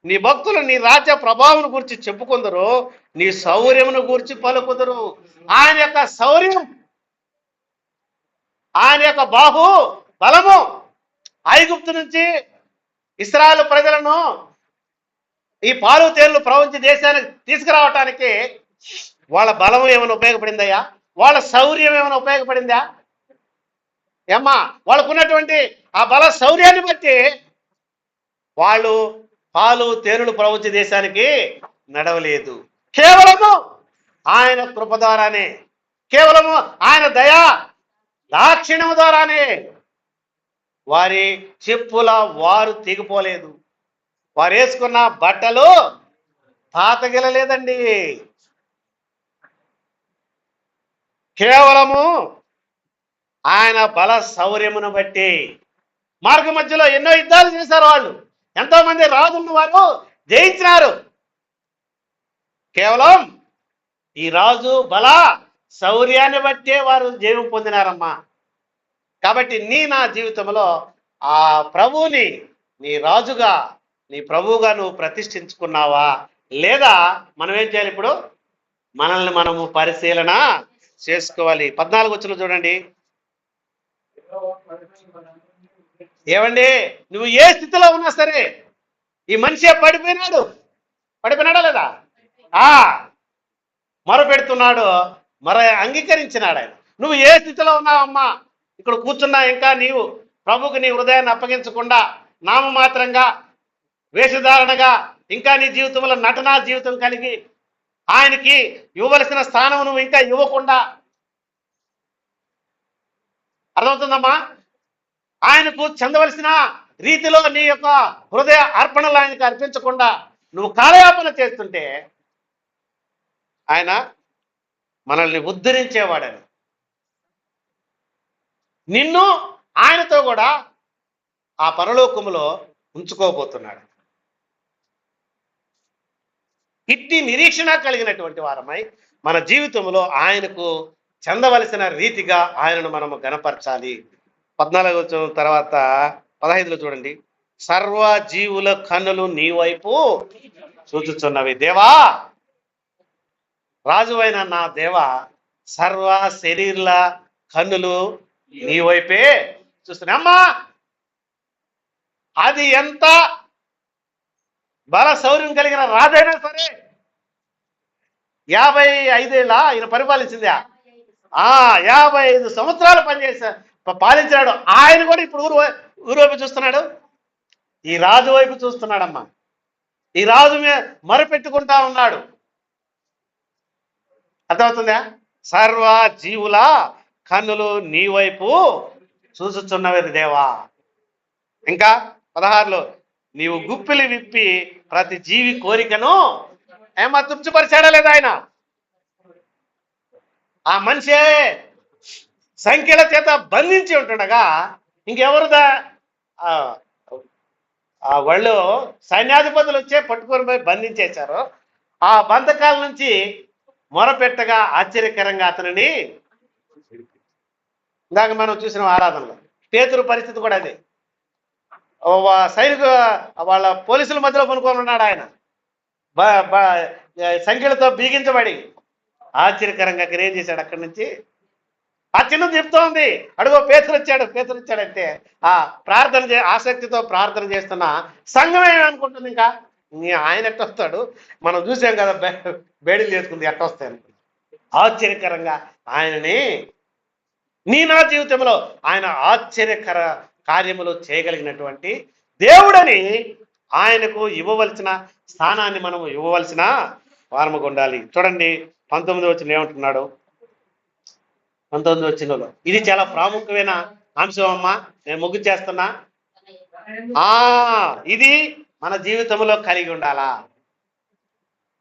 నీ భక్తులు నీ రాజ్య ప్రభావం గురించి చెప్పుకుందరు, నీ శౌర్యమును గురించి పలుకుదురు. ఆయన యొక్క శౌర్యం, ఆయన యొక్క బాహు బలము ఐగుప్తు నుంచి ఇశ్రాయేలు ప్రజలను ఈ పాలు తేళ్లు ప్రపంచ దేశానికి తీసుకురావటానికి వాళ్ళ బలం ఏమైనా ఉపయోగపడిందయ్యా? వాళ్ళ శౌర్యం ఏమైనా ఉపయోగపడిందా? ఏమ్మా, వాళ్ళకున్నటువంటి ఆ బల శౌర్యాన్ని బట్టి వాళ్ళు పాలు తేనెలు ప్రపంచ దేశానికి నడవలేదు. కేవలము ఆయన కృప ద్వారానే, కేవలము ఆయన దయా దాక్షిణ్యం ద్వారానే వారి చెప్పుల వారు తెగిపోలేదు, వారు వేసుకున్న బట్టలు తాతగిలలేదండి. కేవలము ఆయన బల శౌర్యమును బట్టి. మార్గ మధ్యలో ఎన్నో యుద్ధాలు చేశారు వాళ్ళు, ఎంతో మంది రాజులను వారు జయించినారు. కేవలం ఈ రాజు బల శౌర్యాన్ని బట్టే వారు జయం పొందినారమ్మా. కాబట్టి నా జీవితంలో ఆ ప్రభువుని నీ రాజుగా, నీ ప్రభువుగా నువ్వు ప్రతిష్ఠించుకున్నావా లేదా? మనం ఏం చేయాలి? ఇప్పుడు మనల్ని మనము పరిశీలన చేసుకోవాలి. 14 వచనం చూడండి. ఏమండి, నువ్వు ఏ స్థితిలో ఉన్నా సరే, ఈ మనిషి పడిపోయినాడా లేదా? మొరపెడుతున్నాడు, అంగీకరించినాడు ఆయన. నువ్వు ఏ స్థితిలో ఉన్నావమ్మా, ఇక్కడ కూర్చున్నా ఇంకా నీవు ప్రభుకి నీ హృదయాన్ని అప్పగించకుండా నామమాత్రంగా వేషధారణగా ఇంకా నీ జీవితంలో నటనా జీవితం కలిగి ఆయనకి ఇవ్వవలసిన స్థానం నువ్వు ఇంకా ఇవ్వకుండా, అర్థమవుతుందమ్మా? ఆయనకు చెందవలసిన రీతిలో నీ యొక్క హృదయ అర్పణలు ఆయనకు అర్పించకుండా నువ్వు కాలయాపన చేస్తుంటే ఆయన మనల్ని ఉద్ధరించేవాడని, నిన్ను ఆయనతో కూడా ఆ పరలోకములో ఉంచుకోబోతున్నాడు. ఇట్టి నిరీక్షణ కలిగినటువంటి వారమై మన జీవితంలో ఆయనకు చెందవలసిన రీతిగా ఆయనను మనము గణపరచాలి. 14 తర్వాత 15లో చూడండి. సర్వ జీవుల కన్నులు నీ వైపు చూచుచున్నవి. దేవా, రాజువైన నా దేవా, సర్వ శరీరుల కన్నులు నీ వైపే చూస్తున్నాయి. అమ్మా, అది ఎంత బల శౌర్యం కలిగిన రాజైనా సరే, 55 ఏళ్ళ ఆయన పరిపాలించిందా? 55 సంవత్సరాలు పాలించాడు. ఆయన కూడా ఇప్పుడు ఊరు వైపు చూస్తున్నాడు, ఈ రాజు వైపు చూస్తున్నాడమ్మా. ఈ రాజు మరపెట్టుకుంటా ఉన్నాడు. అర్థమవుతుందా? సర్వ జీవుల కన్నులు నీ వైపు చూసుచున్నవి దేవా. ఇంకా 16లో నీవు గుప్పిలి విప్పి ప్రతి జీవి కోరికను తృప్తిపరిచాడా లేదా ఆయన? ఆ మనిషే సంఖ్యల చేత బంధించి ఉంటుండగా ఇంకెవరుదా వాళ్ళు సైన్యాధిపతులు వచ్చే పట్టుకొని పోయి బంధించేశారు. ఆ బంధకాల నుంచి మొరపెట్టగా ఆశ్చర్యకరంగా అతనిని, ఇందాక మనం చూసిన ఆరాధనలో పేతురు పరిస్థితి కూడా అదే. సైనిక వాళ్ళ పోలీసుల మధ్యలో పనుకొని ఉన్నాడు ఆయన, సంఖ్యలతో బీగించబడి. ఆశ్చర్యకరంగా ఏం చేశాడు? అక్కడి నుంచి ఆ చిన్న చెప్తోంది, అడుగో పేతురు వచ్చాడంటే ప్రార్థన ఆసక్తితో ప్రార్థన చేస్తున్న సంఘం ఏమనుకుంటుంది? ఇంకా ఆయన ఎట్టొస్తాడు, మనం చూసాం కదా బేడీలు చేసుకుంది, ఎట్టొస్తాయి. ఆశ్చర్యకరంగా ఆయనని నా జీవితంలో ఆయన ఆశ్చర్యకర కార్యములు చేయగలిగినటువంటి దేవుడని ఆయనకు ఇవ్వవలసిన స్థానాన్ని మనము ఇవ్వవలసిన వారముగా ఉండాలి. చూడండి 19వ వచనం ఏమంటున్నాడు? 19వ వచనంలో ఇది చాలా ప్రాముఖ్యమైన అంశం అమ్మా, నేను ముగ్గు చేస్తున్నా. ఇది మన జీవితంలో కలిగి ఉండాలా?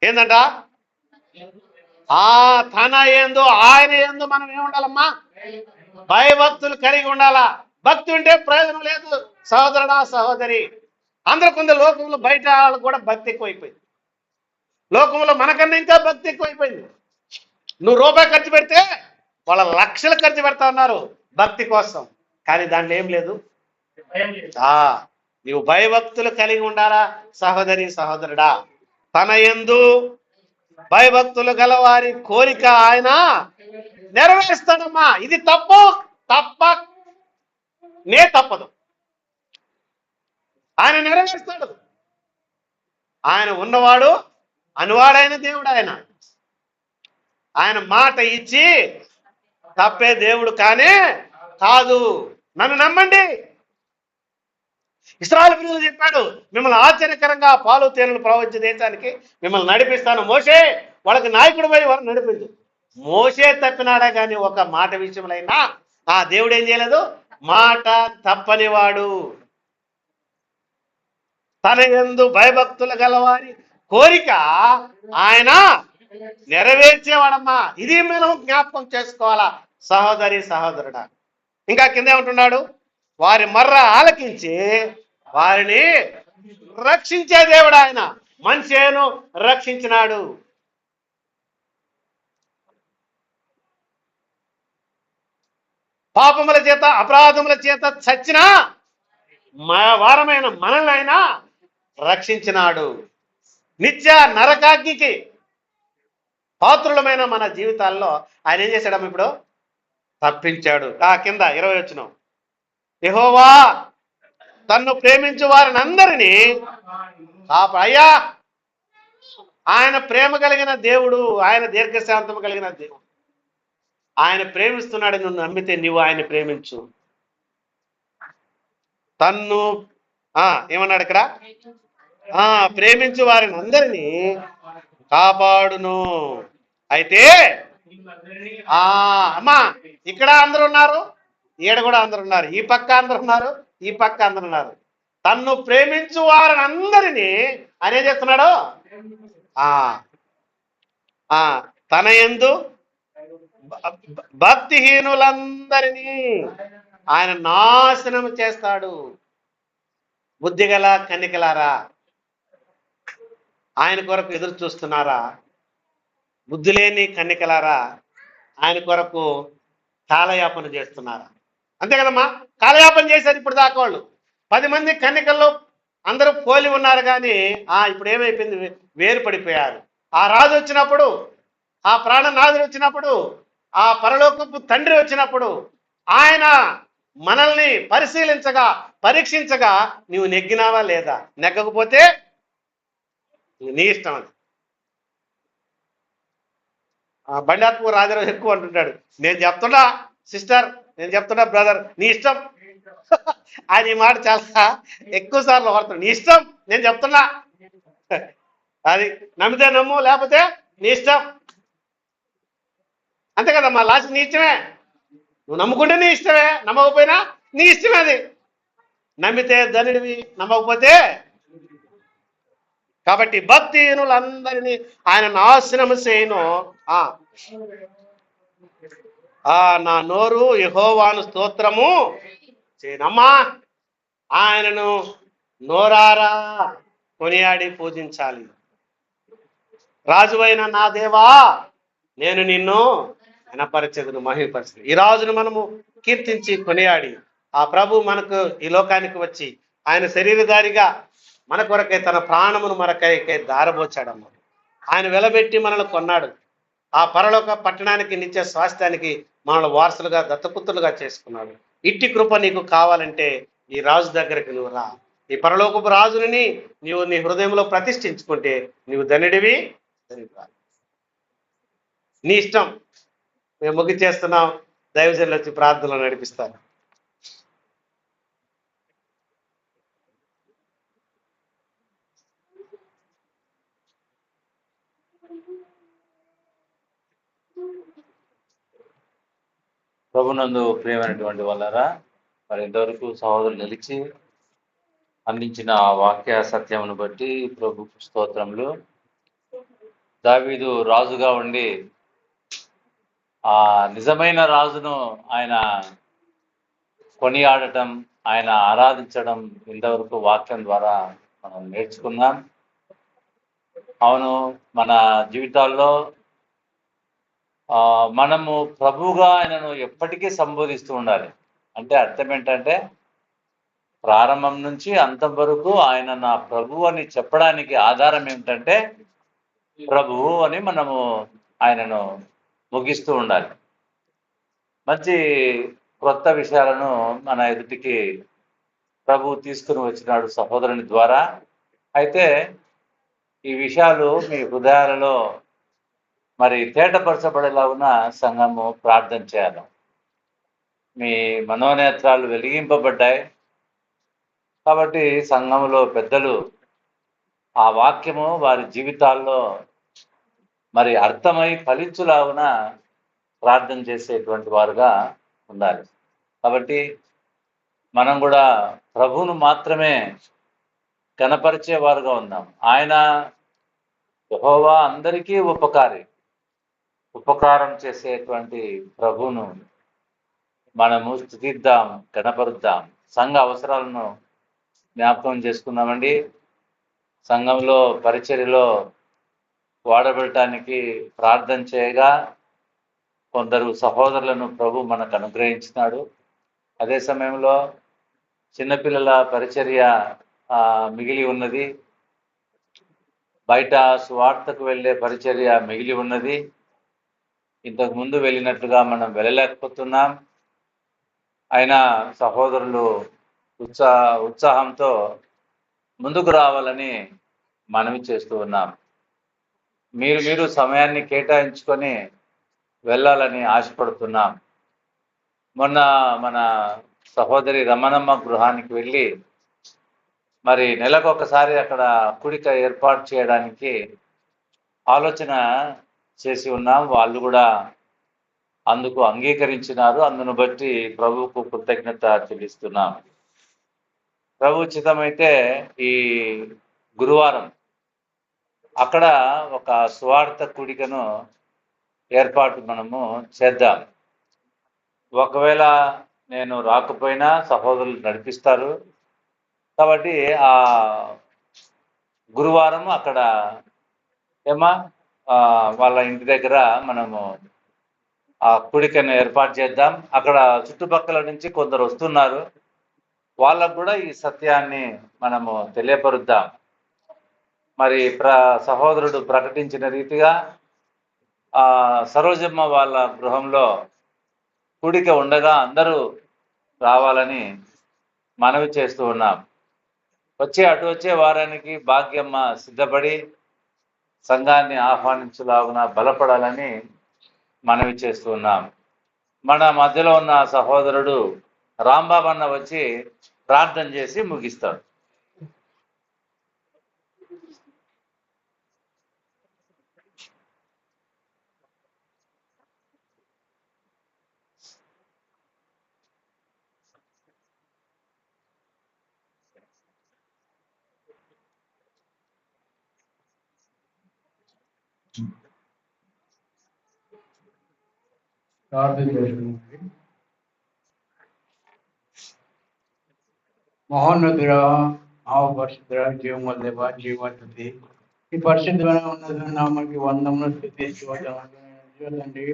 ఏందంట? తన యందు ఆయన యందు మనం ఏముండాలమ్మా? భయభక్తులు కలిగి ఉండాలా. భక్తి ఉంటే ప్రయోజనం లేదు సహోదరుడా, సహోదరి. అందరూ కొందరు లోకంలో బయట వాళ్ళు కూడా భక్తి ఎక్కువైపోయింది. లోకంలో మనకన్నా ఇంకా భక్తి ఎక్కువైపోయింది. నువ్వు రూపాయి ఖర్చు పెడితే వాళ్ళ లక్షలు ఖర్చు పెడతా ఉన్నారు భక్తి కోసం, కానీ దాంట్లో ఏం లేదు. నీవు భయభక్తులు కలిగి ఉండాలా సహోదరి, సహోదరుడా. తన యందు భయభక్తులు గలవారి కోరిక ఆయన నెరవేరుస్తాడమ్మా. ఇది తప్పదు. ఆయన నెరవేరుస్తాడు. ఆయన ఉన్నవాడు అనువాడైన దేవుడు. ఆయన మాట ఇచ్చి తప్పే దేవుడు కానే కాదు. నన్ను నమ్మండి. ఇశ్రాయేలు ప్రజలు చెప్పాడు, మిమ్మల్ని ఆశ్చర్యకరంగా పాలు తేనెలు ప్రవహించే దేశానికి మిమ్మల్ని నడిపిస్తాను. మోషే వాళ్ళకి నాయకుడు పోయి వారు నడిపించు. మోషే తప్పినాడా కానీ ఒక మాట విషయంలో ఆ దేవుడు ఏం చేయలేదు. మాట తప్పనివాడు. తన యందు భయభక్తులు గలవారి కోరిక ఆయన నెరవేర్చేవాడమ్మా. ఇది మనం జ్ఞాపకం చేసుకోవాలా సహోదరి, సహోదరుడా. ఇంకా కింద ఏమంటున్నాడు? వారి మర్ర ఆలకించి వారిని రక్షించే దేవుడు ఆయన. మనిషేను రక్షించినాడు. పాపముల చేత అపరాధముల చేత చచ్చిన వారమైన మనల్ని ఆయన రక్షించినాడు. నిత్య నరకాగ్నికి పాత్రులమైన మన జీవితాల్లో ఆయన ఏం చేశాడమ్మ? ఇప్పుడు తప్పించాడు. కింద 20 వచనం, యెహోవా తన్ను ప్రేమించు వారిని అందరినీ అయ్యా. ఆయన ప్రేమ కలిగిన దేవుడు, ఆయన దీర్ఘశాంతం కలిగిన దేవుడు. ఆయన ప్రేమిస్తున్నాడని నువ్వు నమ్మితే నువ్వు ఆయన ప్రేమించు. తన్ను ఏమన్నాడు ఇక్కడ? ప్రేమించు వారిని అందరినీ కాపాడును. అయితే అమ్మా ఇక్కడ అందరు ఉన్నారు, ఈడ కూడా అందరు ఉన్నారు, ఈ పక్క అందరు ఉన్నారు, ఈ పక్క అందరు ఉన్నారు. తన్ను ప్రేమించు వారిని అందరినీ ఆయన ఏం చేస్తున్నాడు? తన యందు భక్తిహీనులందరినీ ఆయన నాశనం చేస్తాడు. బుద్ధిగల కన్నికలారా, ఆయన కొరకు ఎదురు చూస్తున్నారా? బుద్ధి లేని కన్నికలారా, ఆయన కొరకు కాలయాపన చేస్తున్నారా? అంతే కదమ్మా, కాలయాపన చేశారు ఇప్పుడు దాకా వాళ్ళు. 10 మంది కన్నికల్లో అందరూ పోలి ఉన్నారు, కానీ ఇప్పుడు ఏమైపోయింది? వేరు పడిపోయారు. ఆ రాజు వచ్చినప్పుడు, ఆ ప్రాణనాథుడు వచ్చినప్పుడు, ఆ పరలోకపు తండ్రి వచ్చినప్పుడు ఆయన మనల్ని పరిశీలించగా, పరీక్షించగా నీవు నెగ్గినావా లేదా? నెగ్గకపోతే నీ ఇష్టం. అది బండాత్మూర్ రాజరావు ఎక్కువ అంటుంటాడు, నేను చెప్తున్నా సిస్టర్, నేను చెప్తున్నా బ్రదర్, నీ ఇష్టం. ఆయన ఈ మాట చాలా ఎక్కువ సార్లు వాడుతాడు, నీ ఇష్టం, నేను చెప్తున్నా. అది నమ్మితే నమ్ము, లేకపోతే నీ ఇష్టం. అంతే కదమ్మా, లాస్ట్ నీ ఇష్టమే. నువ్వు నమ్ముకుంటే నీ ఇష్టమే, నమ్మకపోయినా నీ ఇష్టమే. అది నమ్మితే ధనుడివి, నమ్మకపోతే. కాబట్టి భక్తిహీనులందరినీ ఆయన నాశనం చేయను. నా నోరు యెహోవాను స్తోత్రము చేయనమ్మా. ఆయనను నోరారా కొనియాడి పూజించాలి. రాజువైన నా దేవా, నేను నిన్ను వినపరచెదను, మహిమపరచెదను. ఈ రాజును మనము కీర్తించి కొనియాడి, ఆ ప్రభు మనకు ఈ లోకానికి వచ్చి ఆయన శరీరధారిగా మన కొరకై తన ప్రాణమును మనకై దారబోచాడమ్మ. ఆయన వెలబెట్టి మనల్ని కొన్నాడు. ఆ పరలోక పట్టణానికి, నిత్య స్వాస్థ్యానికి మనల్ని వారసులుగా, దత్తపుత్రులుగా చేసుకున్నాడు. ఇట్టి కృప నీకు కావాలంటే ఈ రాజు దగ్గరికి నువ్వు రా. ఈ పరలోకపు రాజుని నీవు నీ హృదయంలో ప్రతిష్ఠించుకుంటే నీవు ధనుడివి. నీ ఇష్టం. మేము ముగిచేస్తున్నాం. దైవజనులు వచ్చి ప్రార్థనలు నడిపిస్తారు. ప్రభునందు ప్రియమైనటువంటి వాళ్ళారా, మరి ఇంతవరకు సహోదరులు నిలిచి అందించిన వాక్య సత్యమును బట్టి ప్రభు స్తోత్రములు. దావీదు రాజుగా ఉండి ఆ నిజమైన రాజును ఆయన కొనియాడటం, ఆయన ఆరాధించడం ఇంతవరకు వాక్యం ద్వారా మనం నేర్చుకున్నాం. అవును, మన జీవితాల్లో మనము ప్రభువుగా ఆయనను ఎప్పటికీ సంబోధిస్తూ ఉండాలి. అంటే అర్థం ఏంటంటే, ప్రారంభం నుంచి అంతం వరకు ఆయన నా ప్రభువు అని చెప్పడానికి ఆధారం ఏమిటంటే, ప్రభువు అని మనము ఆయనను ముగిస్తూ ఉండాలి. మంచి క్రొత్త విషయాలను మన ఎదుటికి ప్రభువు తీసుకుని వచ్చినాడు సహోదరుని ద్వారా. అయితే ఈ విషయాలు మీ హృదయాలలో మరి తేటపరచబడేలాగున సంఘము ప్రార్థన చేయాలి. మీ మనోనేత్రాలు వెలిగింపబడ్డాయి కాబట్టి సంఘములో పెద్దలు ఆ వాక్యము వారి జీవితాల్లో మరి అర్థమై ఫలించులాగున ప్రార్థన చేసేటువంటి వారుగా ఉండాలి. కాబట్టి మనం కూడా ప్రభువును మాత్రమే కనపరిచేవారుగా ఉన్నాం. ఆయన యెహోవా అందరికీ ఉపకారం చేసేటువంటి ప్రభువును మనము స్తుతిద్దాం, కనపరుద్దాం. సంఘ అవసరాలను జ్ఞాపకం చేసుకుందామండి. సంఘంలో పరిచర్యలో వాడబడటానికి ప్రార్థన చేయగా కొందరు సహోదరులను ప్రభు మనకు అనుగ్రహించినాడు. అదే సమయంలో చిన్నపిల్లల పరిచర్య మిగిలి ఉన్నది. బయట సువార్తకు వెళ్ళే పరిచర్య మిగిలి ఉన్నది. ఇంతకు ముందు వెళ్ళినట్లుగా మనం వెళ్ళలేకపోతున్నాం. అయినా సహోదరులు ఉత్సాహంతో ముందుకు రావాలని మనవి చేస్తూ ఉన్నాం. మీరు సమయాన్ని కేటాయించుకొని వెళ్ళాలని ఆశపడుతున్నాం. మొన్న మన సహోదరి రమణమ్మ గృహానికి వెళ్ళి మరి నెలకొకసారి అక్కడ కూడిక ఏర్పాటు చేయడానికి ఆలోచన చేసి ఉన్నాం. వాళ్ళు కూడా అందుకు అంగీకరించినారు. అందును బట్టి ప్రభువుకు కృతజ్ఞత చెల్లిస్తున్నాం. ప్రభు ఉచితమైతే ఈ గురువారం అక్కడ ఒక సువార్త కూడికను ఏర్పాటు మనము చేద్దాం. ఒకవేళ నేను రాకపోయినా సహోదరులు నడిపిస్తారు కాబట్టి ఆ గురువారం అక్కడ వాళ్ళ ఇంటి దగ్గర మనము ఆ కూడికను ఏర్పాటు చేద్దాం. అక్కడ చుట్టుపక్కల నుంచి కొందరు వస్తున్నారు, వాళ్ళకు కూడా ఈ సత్యాన్ని మనము తెలియపరుద్దాం. మరి సహోదరుడు ప్రకటించిన రీతిగా సరోజమ్మ వాళ్ళ గృహంలో కూడిక ఉండగా అందరూ రావాలని మనవి చేస్తూ ఉన్నాం. అటు వచ్చే వారానికి భాగ్యమ్మ సిద్ధపడి సంఘాన్ని ఆహ్వానించలాగున బలపడాలని మనవి చేస్తూ ఉన్నాం. మన మధ్యలో ఉన్న సహోదరుడు రాంబాబు అన్న వచ్చి ప్రార్థన చేసి ముగిస్తాడు. ప్రార్థన చేసుకుంటుంది. మహోన్నతుడ, పరిశుద్ధ జీవముల దేవ, జీవతి ఈ పరిశుద్ధమైన ఉన్నత నామకి వందములు స్థితించండి.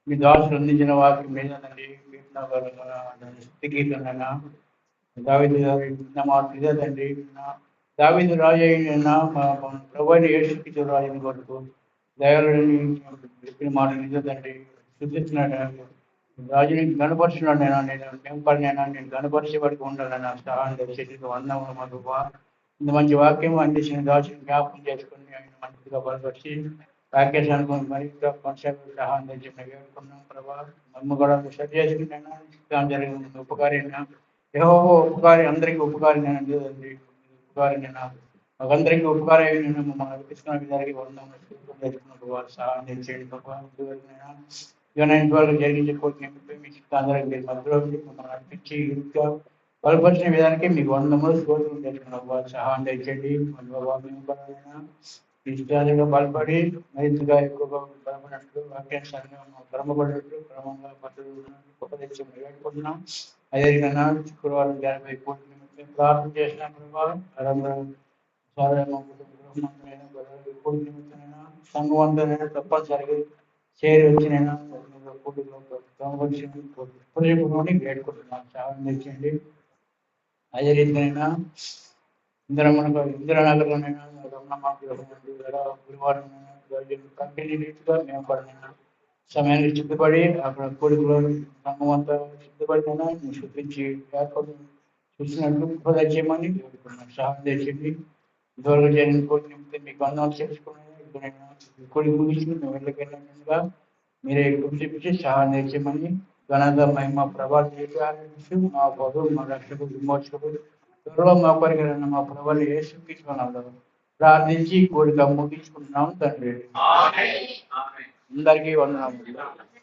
మీ దాసులు అందించిన వారికి మీద తండ్రి స్థితి కీర్తనైనా దావీదు మాట తండ్రి దావీదు రాజు అయిన ప్రభుని యేసుక్రీస్తు రాజుని కొరకు దయాలని చెప్పిన మాట నిజ తండ్రి శుద్ధించినాడు. రాజుని గణపరుచున్నాడు. నేను గణపరిచేవాడికి ఉండాలని సహాయం చేసి వందములు మాకు ఇంత మంచి వాక్యం అందించిన రాజుని జ్ఞాపకం చేసుకుని ఆయన మంచిగా బలపరిచి ప్యాకేజ్ అనుకుని మరింత కొనసాగి సహాయం తెచ్చి వేడుకున్నాం. ప్రభావ మమ్మ కూడా సరి చేసుకున్నాను జరిగిన ఉపకారైనా ఉపకారి అందరికీ ఉపకారి నేను ఉపకారి నేను మాకందరికీ ఉపకారం నేను మమ్మల్ని నడిపిస్తున్న విధానికి వందములు వారు సహాయం తెచ్చేయండి. ఇంతవరకు జరిగించే కోరిక అందరికి మీరు మధ్యలో మమ్మల్ని నడిపించి ఇంకా బలపరిచిన విధానికి మీకు వందములు స్తోత్రం తెచ్చుకున్న వారు సహాయం తెచ్చండి. ఇష్టాలుగా బలపడి మరింతగా ఎక్కువగా బలపడినట్లు వాక్యాన్ని క్రమపడినట్లు క్రమంగా గొప్ప తెచ్చి వేడుకుంటున్నాం. అదేవిధంగా శుక్రవారం 50 కోట్ల నిమిత్తం ప్రార్థన చేసిన ప్రభావం నిమిత్తమైనా సంఘవంతమైనా తప్పనిసరిగా చేరి వచ్చినైనా వేడుకుంటున్నాం. సహాయం తెచ్చండి. అదే రీతినైనా ఇందిరానగర్లోనైనా గురువారం కంటిన్యూ రీతిగా మేము పడినైనా సమయానికి సిద్ధపడి అక్కడ కొడుకులో సంఘం అంతా సిద్ధపడినైనా చూపించి ఏర్పాటు చూసినట్లు చేయమని వేడుకున్నాం. సహాయం తెచ్చండి. ఇంతవరకు జరిగిన కోరిక నిమిత్తం మీకు వందనాలు చేసుకున్నాను. కోడి ముగించి మేము వెళ్ళగలిగినట్టుగా మీరే చూపించి సహాయం తెచ్చమని ఘనత మహిమ ప్రభావం మా ప్రభు మా రక్షకుడు విమోచకుడు త్వరలో మా పరిగణ మా ప్రభావం యేసుక్రీస్తు ప్రార్థించి కోరిక ముగించుకుంటున్నాం తండ్రి. అందరికీ వందనాలు.